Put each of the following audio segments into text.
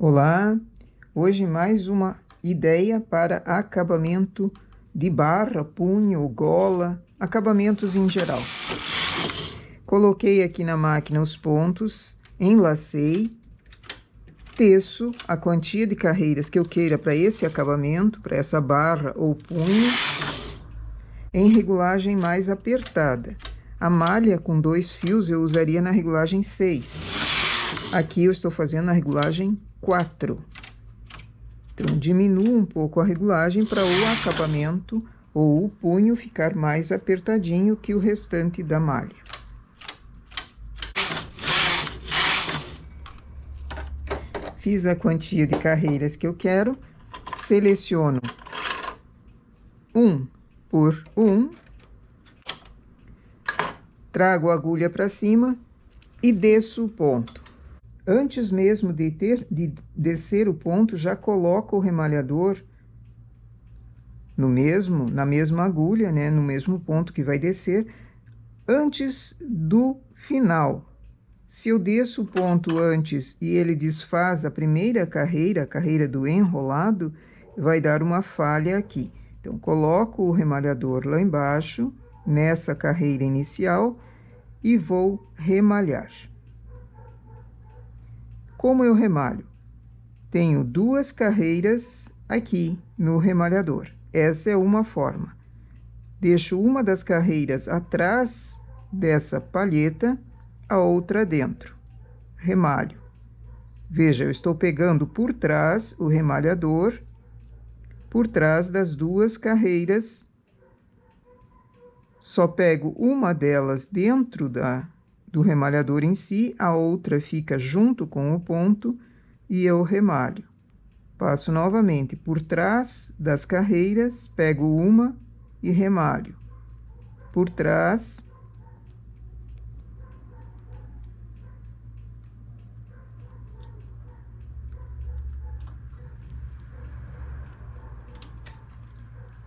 Olá, hoje mais uma ideia para acabamento de barra, punho, gola, acabamentos em geral. Coloquei aqui na máquina os pontos, enlacei, teço a quantia de carreiras que eu queira para esse acabamento, para essa barra ou punho, em regulagem mais apertada. A malha com 2 fios eu usaria na regulagem 6. Aqui eu estou fazendo na regulagem 4. Então, diminuo um pouco a regulagem para o acabamento ou o punho ficar mais apertadinho que o restante da malha. Fiz a quantia de carreiras que eu quero, seleciono 1 por 1, trago a agulha para cima e desço o ponto. Antes mesmo de descer o ponto, já coloco o remalhador na mesma agulha, né, no mesmo ponto que vai descer, antes do final. Se eu desço o ponto antes e ele desfaz a primeira carreira, a carreira do enrolado, vai dar uma falha aqui. Então, coloco o remalhador lá embaixo, nessa carreira inicial, e vou remalhar. Como eu remalho? Tenho 2 carreiras aqui no remalhador. Essa é uma forma. Deixo uma das carreiras atrás dessa palheta, a outra dentro. Remalho. Veja, eu estou pegando por trás o remalhador, por trás das 2 carreiras. Só pego uma delas dentro do remalhador em si, a outra fica junto com o ponto e eu remalho. Passo novamente por trás das carreiras, pego uma e remalho. Por trás.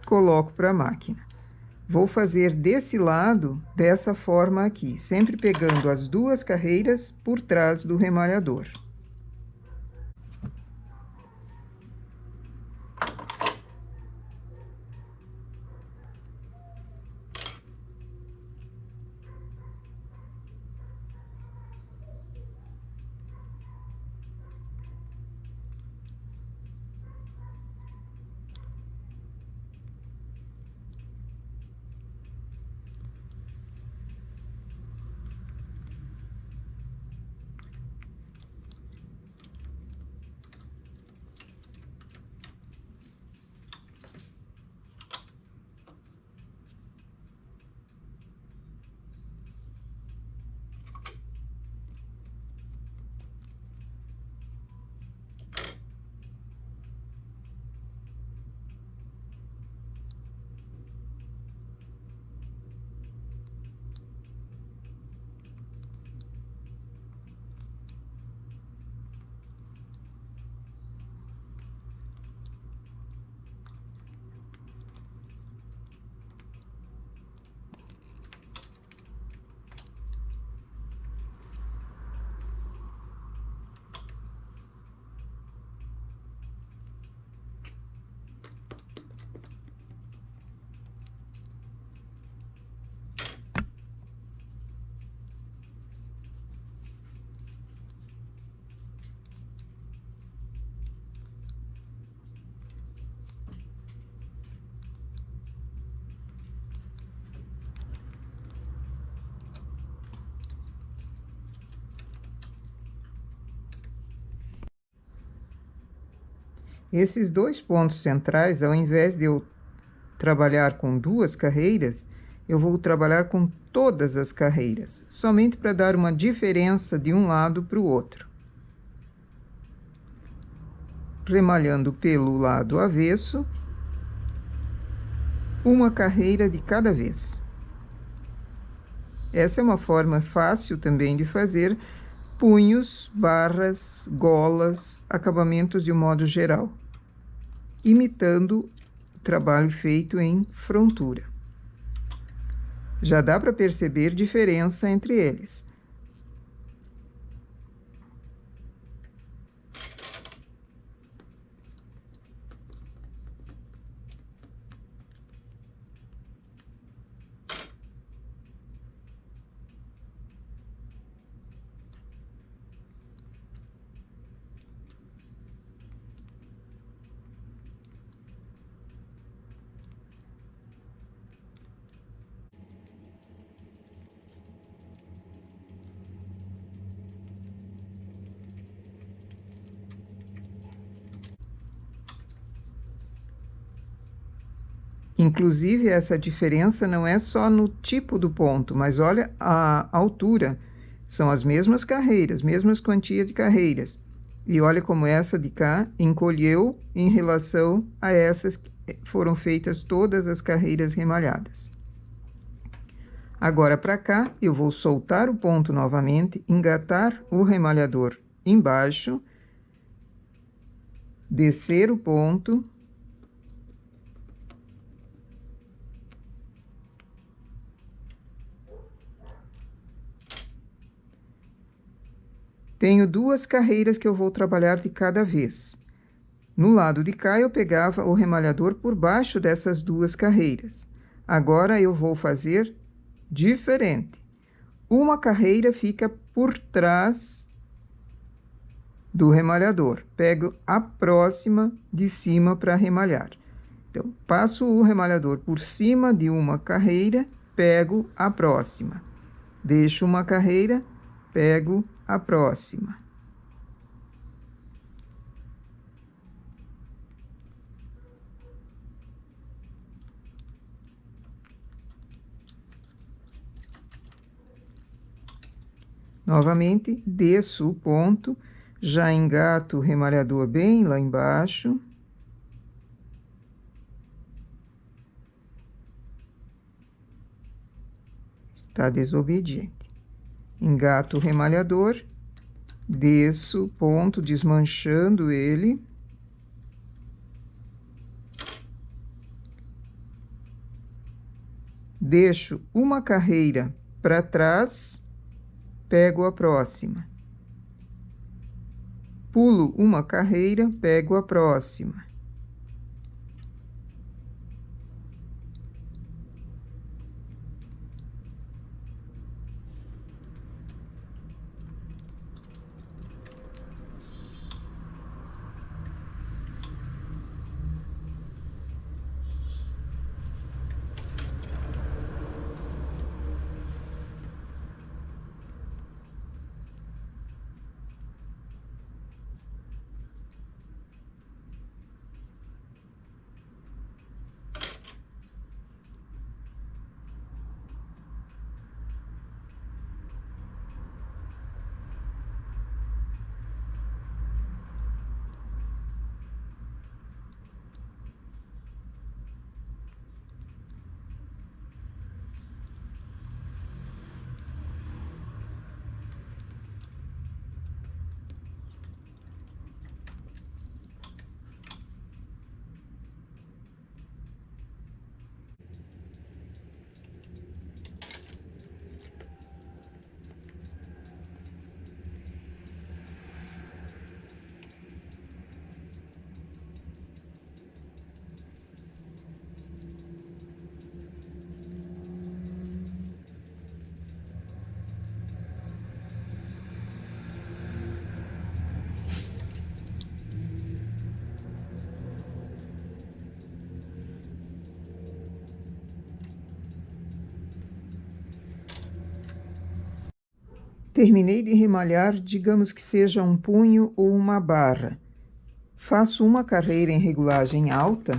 Coloco para a máquina. Vou fazer desse lado, dessa forma aqui, sempre pegando as 2 carreiras por trás do remalhador. Esses 2 pontos centrais, ao invés de eu trabalhar com 2 carreiras, eu vou trabalhar com todas as carreiras, somente para dar uma diferença de um lado para o outro. Remalhando pelo lado avesso, uma carreira de cada vez. Essa é uma forma fácil também de fazer punhos, barras, golas, acabamentos de um modo geral, imitando o trabalho feito em frontura. Já dá para perceber diferença entre eles. Inclusive, essa diferença não é só no tipo do ponto, mas olha a altura. São as mesmas carreiras, mesmas quantias de carreiras. E olha como essa de cá encolheu em relação a essas que foram feitas todas as carreiras remalhadas. Agora, para cá, eu vou soltar o ponto novamente, engatar o remalhador embaixo, descer o ponto, tenho 2 carreiras que eu vou trabalhar de cada vez. No lado de cá, eu pegava o remalhador por baixo dessas 2 carreiras. Agora, eu vou fazer diferente. Uma carreira fica por trás do remalhador. Pego a próxima de cima para remalhar. Então, passo o remalhador por cima de uma carreira, pego a próxima. Deixo uma carreira, pego a próxima. Novamente, desço o ponto, já engato o remalhador bem lá embaixo. Está desobediente. Engato o remalhador, desço o ponto, desmanchando ele. Deixo uma carreira para trás, pego a próxima. Pulo uma carreira, pego a próxima. Terminei de remalhar, digamos que seja um punho ou uma barra. Faço uma carreira em regulagem alta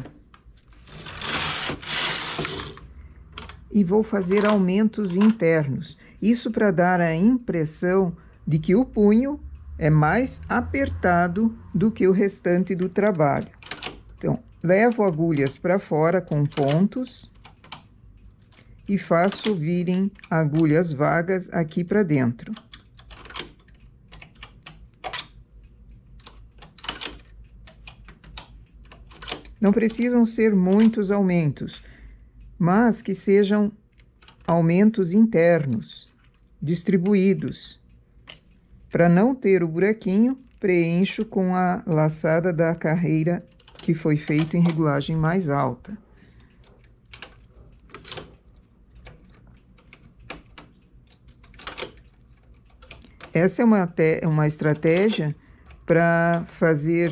e vou fazer aumentos internos. Isso para dar a impressão de que o punho é mais apertado do que o restante do trabalho. Então, levo agulhas para fora com pontos e faço virem agulhas vagas aqui para dentro. Não precisam ser muitos aumentos, mas que sejam aumentos internos, distribuídos. Para não ter o buraquinho, preencho com a laçada da carreira que foi feita em regulagem mais alta. Essa é uma estratégia para fazer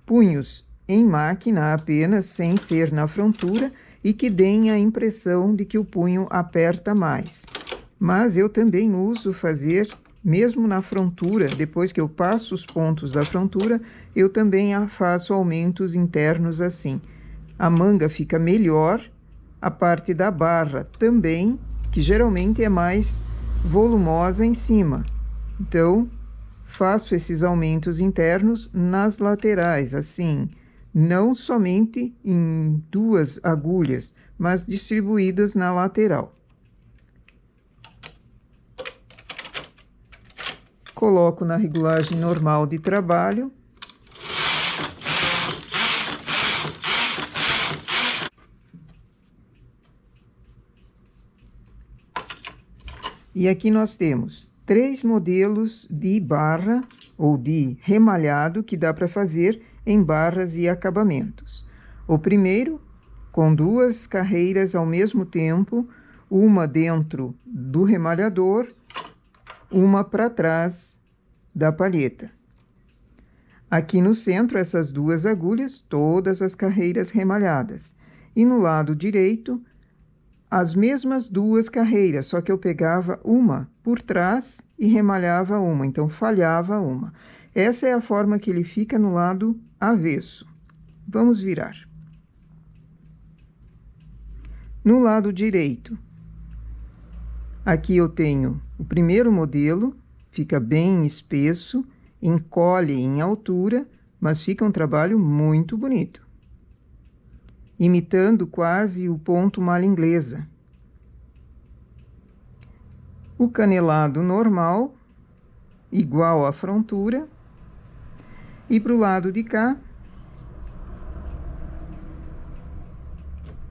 punhos em máquina apenas, sem ser na frontura, e que deem a impressão de que o punho aperta mais. Mas eu também uso fazer, mesmo na frontura, depois que eu passo os pontos da frontura, eu também faço aumentos internos assim. A manga fica melhor a parte da barra também, que geralmente é mais volumosa em cima. Então, faço esses aumentos internos nas laterais, assim, não somente em 2 agulhas, mas distribuídas na lateral. Coloco na regulagem normal de trabalho. E aqui nós temos 3 modelos de barra ou de remalhado que dá para fazer em barras e acabamentos. O primeiro, com 2 carreiras ao mesmo tempo, uma dentro do remalhador, uma para trás da palheta. Aqui no centro, essas 2 agulhas, todas as carreiras remalhadas. E no lado direito, as mesmas 2 carreiras, só que eu pegava uma por trás e remalhava uma, então falhava uma. Essa é a forma que ele fica no lado avesso. Vamos virar. No lado direito, aqui eu tenho o primeiro modelo, fica bem espesso, encolhe em altura, mas fica um trabalho muito bonito, imitando quase o ponto malha inglesa. O canelado normal, igual à frontura, e para o lado de cá,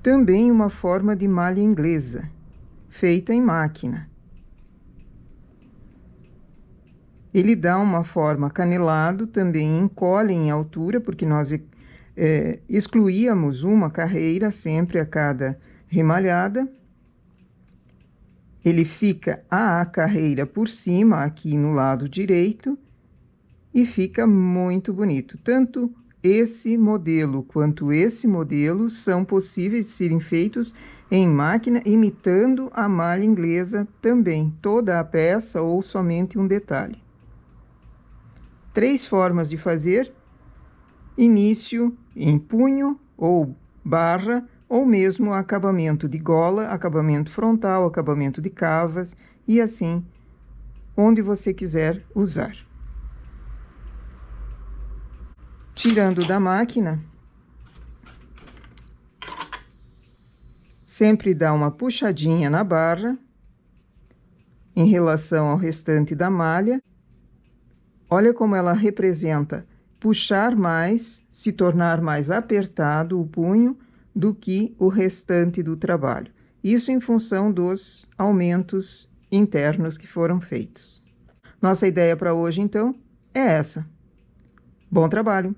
também uma forma de malha inglesa, feita em máquina. Ele dá uma forma canelado, também encolhe em altura, porque nós excluíamos uma carreira sempre a cada remalhada. Ele fica a carreira por cima, aqui no lado direito, e fica muito bonito. Tanto esse modelo quanto esse modelo são possíveis de serem feitos em máquina, imitando a malha inglesa também, toda a peça ou somente um detalhe. 3 formas de fazer: início em punho ou barra, ou mesmo acabamento de gola, acabamento frontal, acabamento de cavas, e assim, onde você quiser usar. Tirando da máquina, sempre dá uma puxadinha na barra, em relação ao restante da malha. Olha como ela representa puxar mais, se tornar mais apertado o punho do que o restante do trabalho. Isso em função dos aumentos internos que foram feitos. Nossa ideia para hoje, então, é essa. Bom trabalho!